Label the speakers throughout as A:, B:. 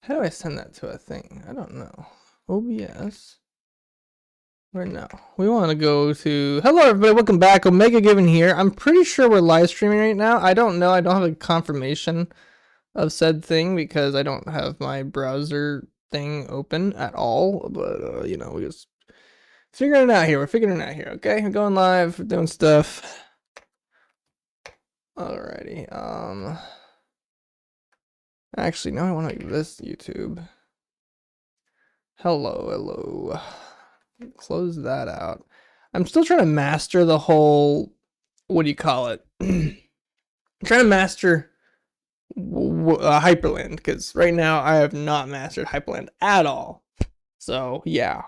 A: How do I send that to a thing? I don't know. OBS. Where now? We want to go to. Hello, everybody. Welcome back. Omega Given here. I'm pretty sure we're live streaming right now. I don't know. I don't have a confirmation of said thing because I don't have my browser thing open at all. But you know, we just figuring it out here. We're figuring it out here. Okay, we're going live. We're doing stuff. Alrighty. Actually, no. I want to this YouTube. Hello. Close that out. I'm still trying to master the whole, what do you call it? I'm trying to master Hyperland, because right now I have not mastered Hyperland at all. So yeah,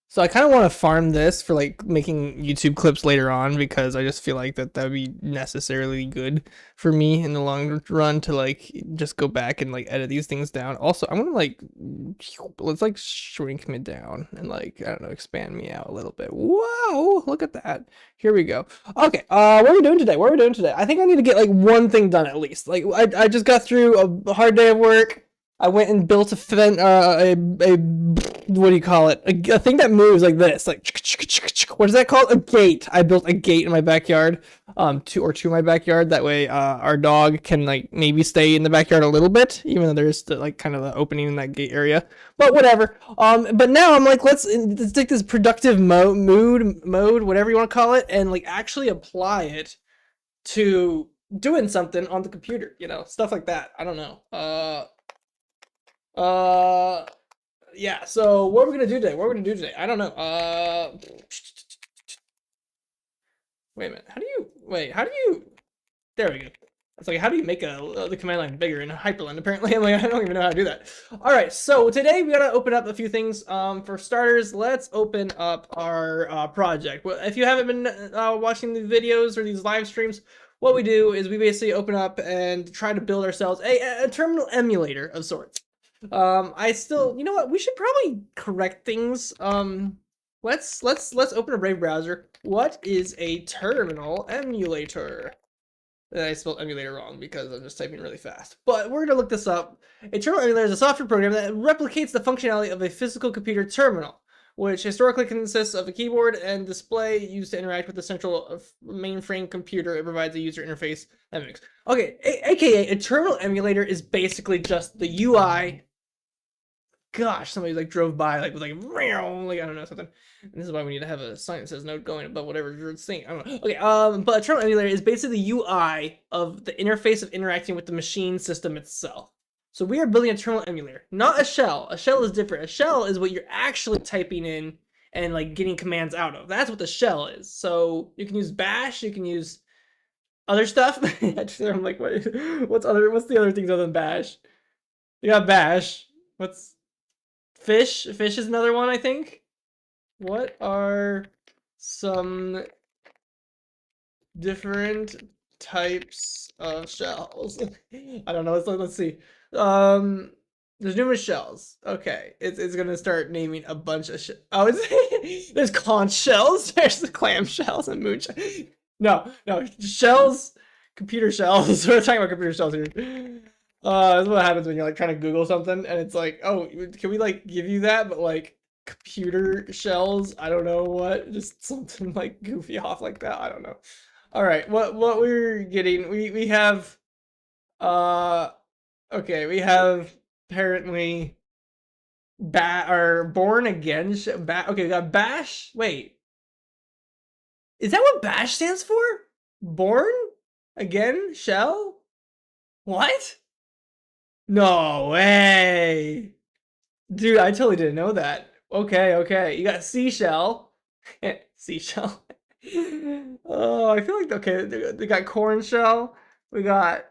A: so I kind of want to farm this for like making YouTube clips later on, because I just feel like that would be necessarily good for me in the long run to like just go back and like edit these things down. Also, I want to like, let's like shrink me down and like, I don't know, expand me out a little bit. Whoa, look at that. Here we go. Okay, what are we doing today? I think I need to get like one thing done at least. Like I just got through a hard day of work. I went and built a what do you call it? A thing that moves like this, like what is that called? A gate. I built a gate in my backyard, to my backyard. That way, our dog can like maybe stay in the backyard a little bit, even though there's like kind of the opening in that gate area. But whatever. But now I'm like, let's take this productive mode, whatever you want to call it, and like actually apply it to doing something on the computer. You know, stuff like that. I don't know. Yeah, so what are we gonna do today? I don't know. Wait a minute. How do you there we go. It's like, how do you make the command line bigger in Hyperland? Apparently, I'm like, I don't even know how to do that. All right, so today we gotta open up a few things. For starters, let's open up our project. Well, if you haven't been watching the videos or these live streams, what we do is we basically open up and try to build ourselves a terminal emulator of sorts. I still, you know what? We should probably correct things. Let's open a Brave browser. What is a terminal emulator? I spelled emulator wrong because I'm just typing really fast. But we're gonna look this up. A terminal emulator is a software program that replicates the functionality of a physical computer terminal, which historically consists of a keyboard and display used to interact with the central mainframe computer. It provides a user interface that mimics. Okay, aka a terminal emulator is basically just the UI. Gosh, somebody like drove by like with like I don't know something. And this is why we need to have a sign that says note going above whatever you're saying. I don't know. Okay, but a terminal emulator is basically the UI of the interface of interacting with the machine system itself. So we are building a terminal emulator, not a shell. A shell is different. A shell is what you're actually typing in and like getting commands out of. That's what the shell is. So you can use bash, you can use other stuff. I'm like, what's the other things other than bash? You got bash. What's fish? Fish is another one, I think. What are some different types of shells? I don't know. Let's see. There's numerous shells. Okay, it's gonna start naming a bunch of oh, there's conch shells. There's the clam shells and moon shells. No, shells. Computer shells. We're talking about computer shells here. This is what happens when you're like trying to Google something and it's like, oh, can we like give you that, but like computer shells? I don't know what, just something like goofy off like that. I don't know. All right, what we're getting, we have, okay, we have apparently born again. Okay, we got bash. Wait, is that what bash stands for? Born again shell? What? No way. Dude, I totally didn't know that. Okay. You got seashell. Seashell. Oh, I feel like, okay, they got corn shell. We got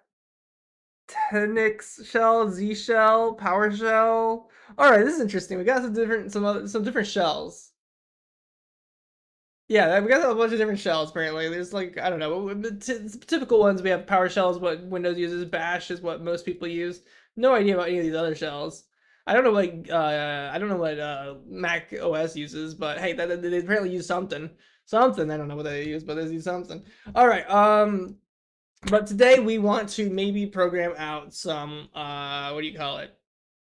A: Tenix shell, Z shell, power shell. All right, this is interesting. We got some different shells. Yeah, we got a bunch of different shells apparently. There's like, I don't know, typical ones. We have PowerShell is what Windows uses. Bash is what most people use. No idea about any of these other shells. I don't know what Mac OS uses, but hey, they apparently use something. I don't know what they use, but they use something. All right. But today we want to maybe program out some what do you call it?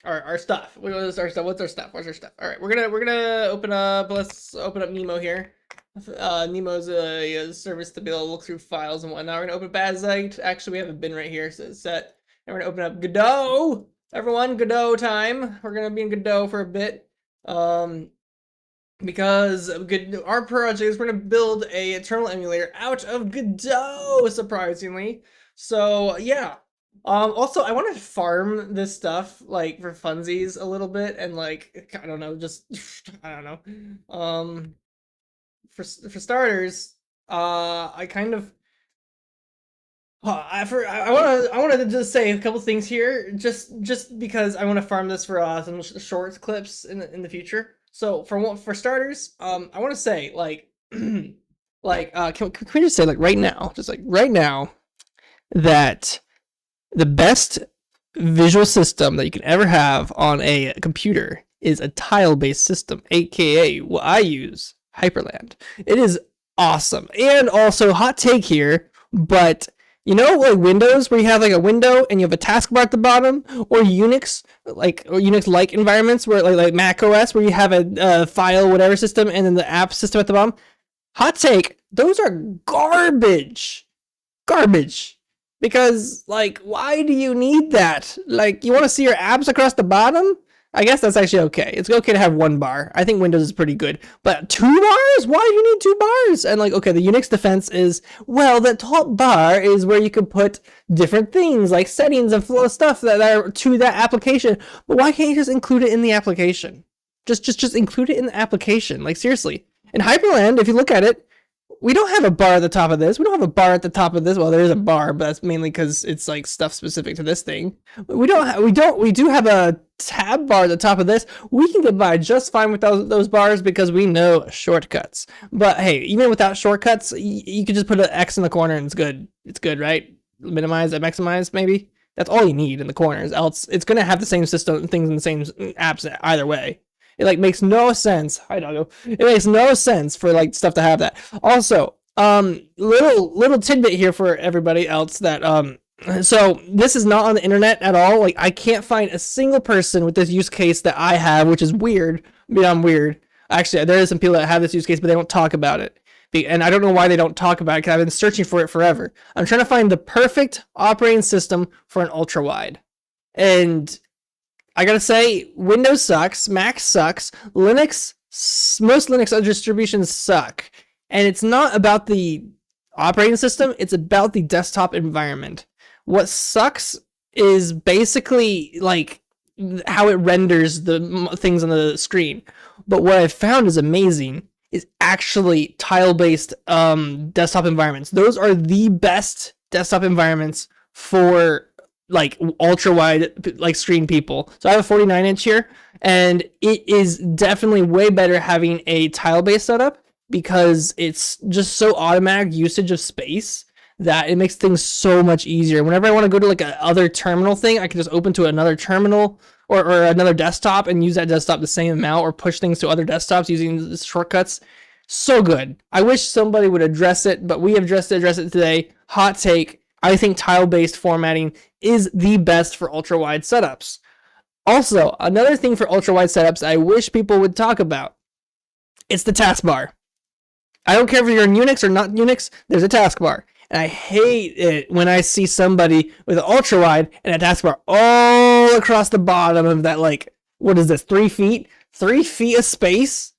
A: Our stuff. What is our stuff? What's our stuff? What's our stuff? All right, we're gonna open up. Let's open up Nemo here. Nemo's a service to be able to look through files and whatnot. We're gonna open Bazite. Actually, we have a bin right here, so it's set. And we're gonna open up Godot. Everyone, Godot time. We're gonna be in Godot for a bit. Because our project is we're gonna build a terminal emulator out of Godot, surprisingly. So yeah. Also, I want to farm this stuff like for funsies a little bit, and like I don't know, just I don't know. For starters, I kind of I wanted to just say a couple things here, just because I want to farm this for some short clips in the future. So for starters, I want to say like like can we just say like right now, just like right now, that the best visual system that you can ever have on a computer is a tile-based system, aka what I use, Hyperland. It is awesome. And also, hot take here, but you know, like Windows, where you have like a window and you have a taskbar at the bottom, or Unix, or Unix-like environments, where like Mac OS, where you have a file whatever system and then the app system at the bottom. Hot take, those are garbage. Because, like, why do you need that? Like, you want to see your apps across the bottom? I guess that's actually okay. It's okay to have one bar. I think Windows is pretty good. But 2 bars? Why do you need 2 bars? And, like, okay, the Unix defense is, well, the top bar is where you can put different things, like settings and flow stuff that are to that application. But why can't you just include it in the application? Just include it in the application. Like, seriously. In Hyperland, if you look at it, we don't have a bar at the top of this. We don't have a bar at the top of this. Well, there is a bar, but that's mainly because it's like stuff specific to this thing. We do have a tab bar at the top of this. We can get by just fine with those bars because we know shortcuts. But hey, even without shortcuts, you could just put an X in the corner and it's good. It's good, right? Minimize and maximize, maybe. That's all you need in the corners. Else, it's gonna have the same system things in the same apps either way. It like makes no sense. Hi, doggo. It makes no sense for like stuff to have that. Also, little tidbit here for everybody else that so this is not on the internet at all. Like I can't find a single person with this use case that I have, which is weird. I'm weird. Actually, there is some people that have this use case, but they don't talk about it. And I don't know why they don't talk about it because I've been searching for it forever. I'm trying to find the perfect operating system for an ultrawide, and I gotta say, Windows sucks, Mac sucks, most Linux distributions suck. And it's not about the operating system, it's about the desktop environment. What sucks is basically like how it renders the things on the screen. But what I've found is amazing is actually tile-based desktop environments. Those are the best desktop environments for like ultra wide like screen people. So I have a 49-inch here, and it is definitely way better having a tile-based setup because it's just so automatic usage of space that it makes things so much easier. Whenever I want to go to like a other terminal thing, I can just open to another terminal or another desktop and use that desktop the same amount, or push things to other desktops using the shortcuts. So good. I wish somebody would address it, but we have addressed it today. Hot take. I think tile-based formatting is the best for ultra-wide setups. Also, another thing for ultra-wide setups I wish people would talk about, it's the taskbar. I don't care if you're in Unix or not Unix, there's a taskbar. And I hate it when I see somebody with an ultra-wide and a taskbar all across the bottom of that, like, what is this, 3 feet? 3 feet of space?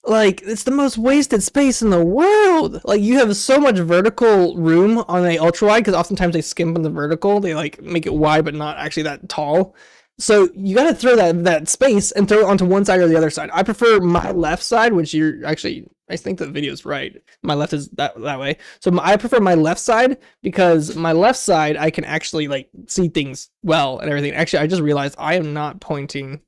A: Like, it's the most wasted space in the world. Like, you have so much vertical room on a ultra wide because oftentimes they skimp on the vertical. They like make it wide but not actually that tall. So you gotta throw that space and throw it onto one side or the other side. I prefer my left side, which you're actually, I think the video is right. My left is that way. So I prefer my left side because my left side I can actually like see things well and everything. Actually, I just realized I am not pointing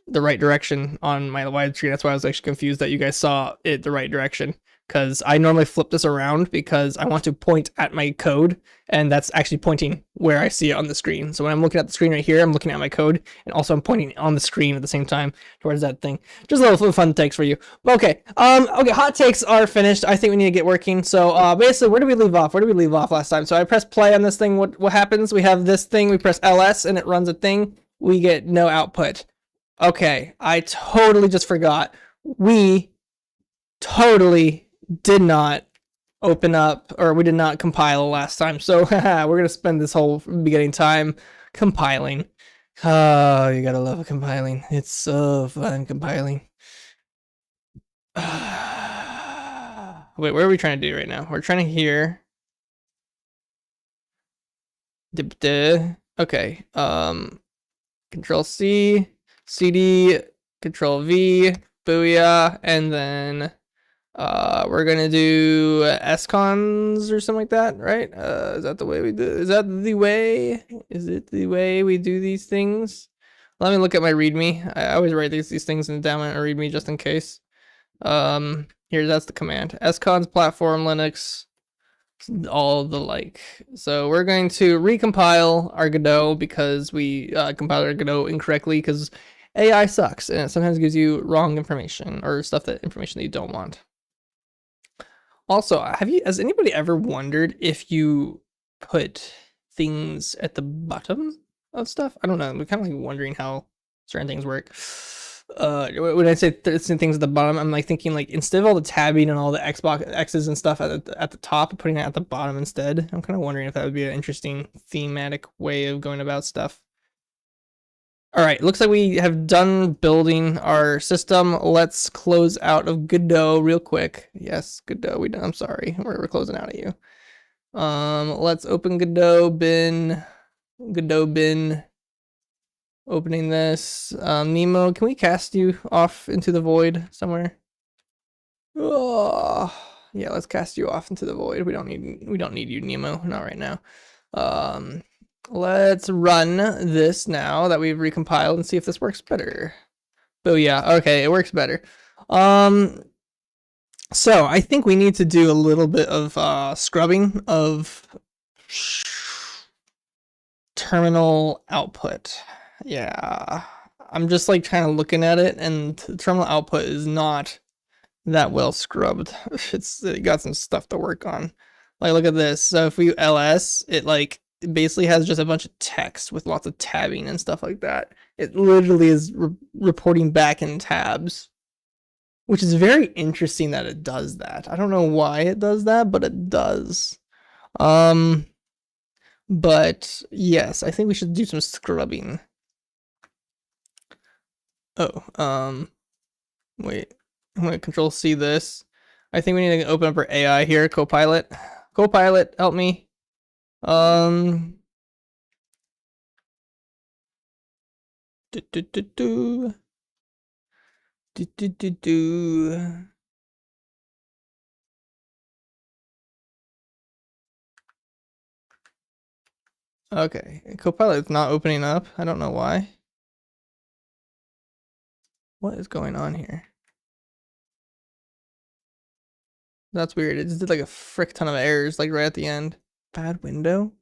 A: the right direction on my widescreen. That's why I was actually confused that you guys saw it the right direction. because I normally flip this around because I want to point at my code, and that's actually pointing where I see it on the screen. So when I'm looking at the screen right here, I'm looking at my code, and also I'm pointing on the screen at the same time towards that thing. Just a little fun takes for you. Okay, okay, hot takes are finished. I think we need to get working. So basically, where did we leave off? Where did we leave off last time? So I press play on this thing. What happens? We have this thing. We press LS, and it runs a thing. We get no output. Okay, I totally just forgot. We totally did not open up, or we did not compile last time. So we're gonna spend this whole beginning time compiling. Oh, you gotta love compiling. It's so fun compiling. Wait, what are we trying to do right now? We're trying to hear. Okay. Control C, CD, Control V, booyah, and then we're gonna do scons or something like that, right? Is that the way we do? Is that the way? Is it the way we do these things? Let me look at my README. I always write these things in down in a README just in case. Here, that's the command: scons, platform, Linux, all the like. So we're going to recompile our Godot because we compiled our Godot incorrectly because AI sucks and it sometimes gives you wrong information or information that you don't want. Also, has anybody ever wondered if you put things at the bottom of stuff? I don't know. I'm kind of like wondering how certain things work. When I say things at the bottom, I'm like thinking like instead of all the tabbing and all the Xbox X's and stuff at the top, putting it at the bottom instead. I'm kind of wondering if that would be an interesting thematic way of going about stuff. All right, looks like we have done building our system. Let's close out of Godot real quick. Yes, Godot, I'm sorry, we're closing out at you. Let's open Godot bin, opening this. Nemo, can we cast you off into the void somewhere? Oh, yeah, let's cast you off into the void. We don't need you, Nemo, not right now. Let's run this now that we've recompiled and see if this works better. Oh yeah, okay, it works better. So I think we need to do a little bit of scrubbing of terminal output. Yeah, I'm just like kind of looking at it, and the terminal output is not that well scrubbed. It got some stuff to work on. Like, look at this. So if we ls, it basically has just a bunch of text with lots of tabbing and stuff like that. It literally is reporting back in tabs, which is very interesting that it does that. I don't know why it does that, but it does. But yes, I think we should do some scrubbing. Oh, wait, I'm gonna control C this. I think we need to open up our AI here, Copilot. Copilot, help me. Okay, Copilot's not opening up. I don't know why. What is going on here? That's weird. It just did like a frick ton of errors, like right at the end. Bad window?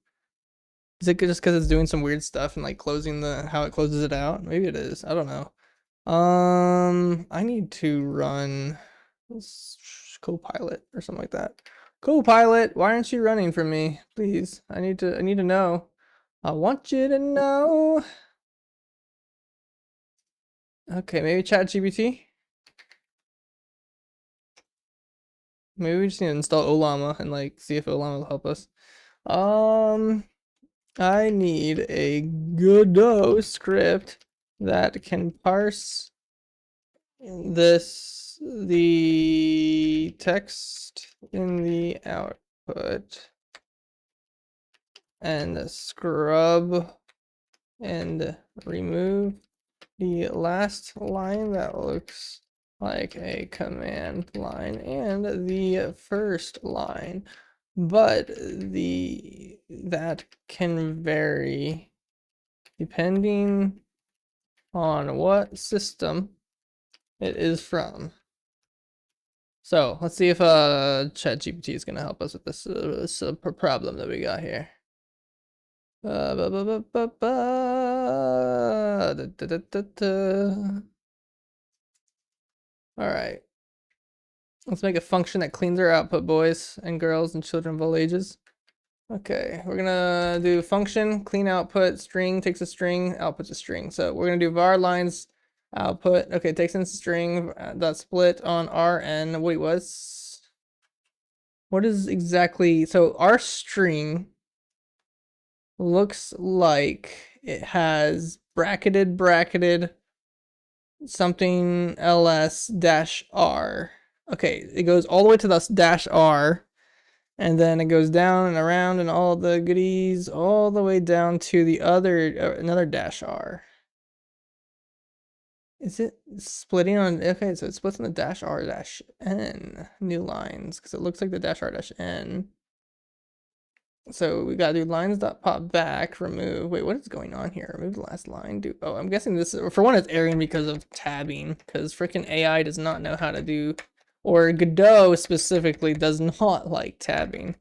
A: Is it just because it's doing some weird stuff and like closing how it closes it out? Maybe it is. I don't know. I need to run Copilot or something like that. Copilot, why aren't you running for me? Please, I need to know. I want you to know. Okay, maybe ChatGPT. Maybe we just need to install Olama and like see if Olama will help us. I need a Godot script that can parse the text in the output and scrub and remove the last line that looks like a command line and the first line, but that can vary depending on what system it is from. So let's see if ChatGPT is gonna help us with this, problem that we got here. All right. Let's make a function that cleans our output, boys and girls and children of all ages. Okay, we're gonna do function, clean output, string takes a string, outputs a string. So we're gonna do var lines output. Okay, takes in string dot split on rn. Wait, what is exactly, so our string looks like it has bracketed something ls dash r. Okay, it goes all the way to the dash r. And then it goes down and around and all the goodies all the way down to the other, another dash R. Is it splitting on, okay, so it splits on the dash R dash N new lines because it looks like the dash R dash N. So we gotta do lines dot pop back, remove, wait, what is going on here? Remove the last line, oh, I'm guessing this, for one, it's erroring because of tabbing, because freaking AI does not know how to do, or Godot specifically does not like tabbing.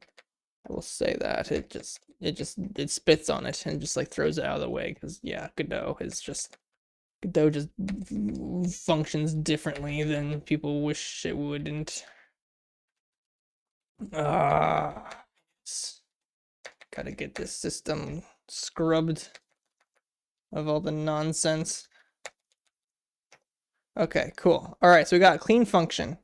A: I will say that it spits on it and just like throws it out of the way because yeah, Godot just functions differently than people wish it wouldn't. Gotta get this system scrubbed of all the nonsense. Okay, cool. All right, so we got a clean function.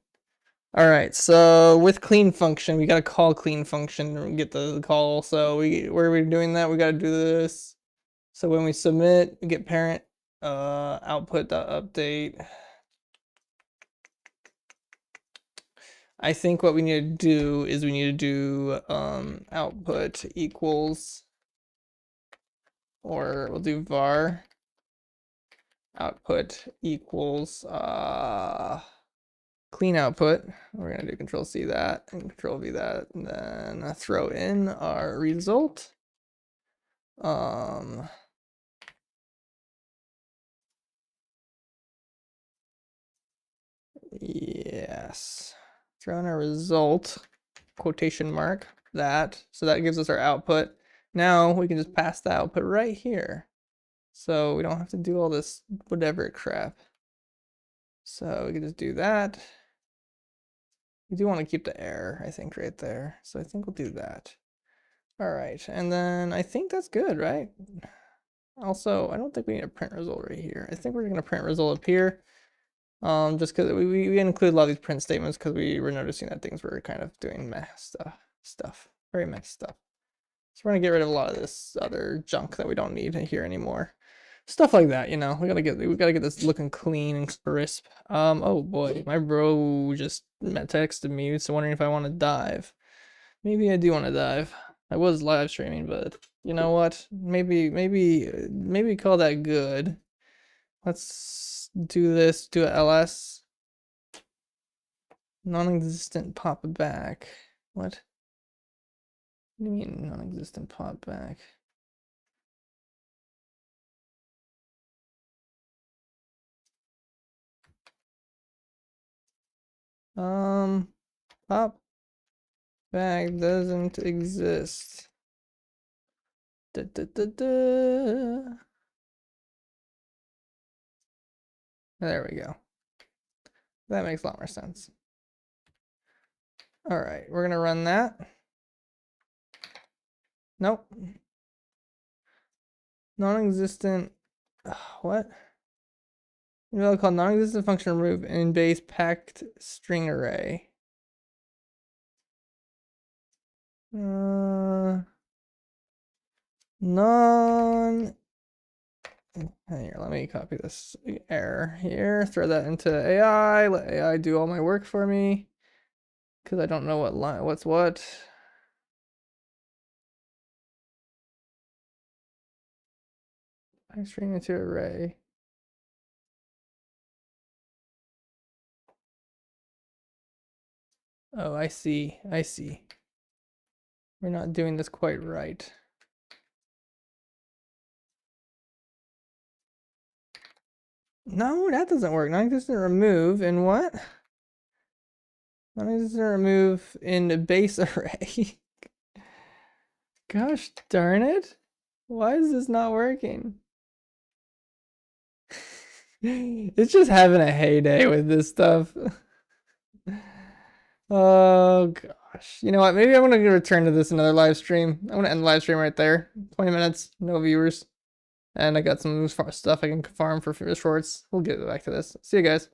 A: All right, so with clean function, we got to call clean function and get the call. So where are we doing that? We got to do this. So when we submit, we get parent output.update. I think what we need to do is we need to do output equals, or we'll do var output equals clean output. We're gonna do control C that and control V that, and then throw in our result. Yes, throw in our result, quotation mark, that, so that gives us our output. Now we can just pass the output right here. So we don't have to do all this whatever crap. So we can just do that. We do want to keep the error, I think, right there. So I think we'll do that. All right, and then I think that's good, right? Also, I don't think we need a print result right here. I think we're gonna print result up here. Just because we include a lot of these print statements because we were noticing that things were kind of doing mess stuff, very mess stuff. So we're gonna get rid of a lot of this other junk that we don't need here anymore. Stuff like that, you know. We gotta get this looking clean and crisp. Oh boy, my bro just texted me, so wondering if I want to dive. Maybe I do want to dive. I was live streaming, but you know what? Maybe call that good. Let's do this. Do a ls. Non-existent pop back. What? What do you mean non-existent pop back? Pop back doesn't exist. Da, da, da, da. There we go. That makes a lot more sense. All right, we're gonna run that. Nope. Non-existent. What? You know, called non-existent function remove in base packed string array. Non. Here, let me copy this error here. Throw that into AI. Let AI do all my work for me, because I don't know what line, what's what. I string into array. Oh, I see. I see. We're not doing this quite right. No, that doesn't work. Non-existent remove and what? Let me just remove in base array. Gosh darn it. Why is this not working? It's just having a heyday with this stuff. Oh gosh. You know what? Maybe I'm gonna return to this another live stream. I'm gonna end the live stream right there. 20 minutes, no viewers. And I got some stuff I can farm for shorts. We'll get back to this. See you guys.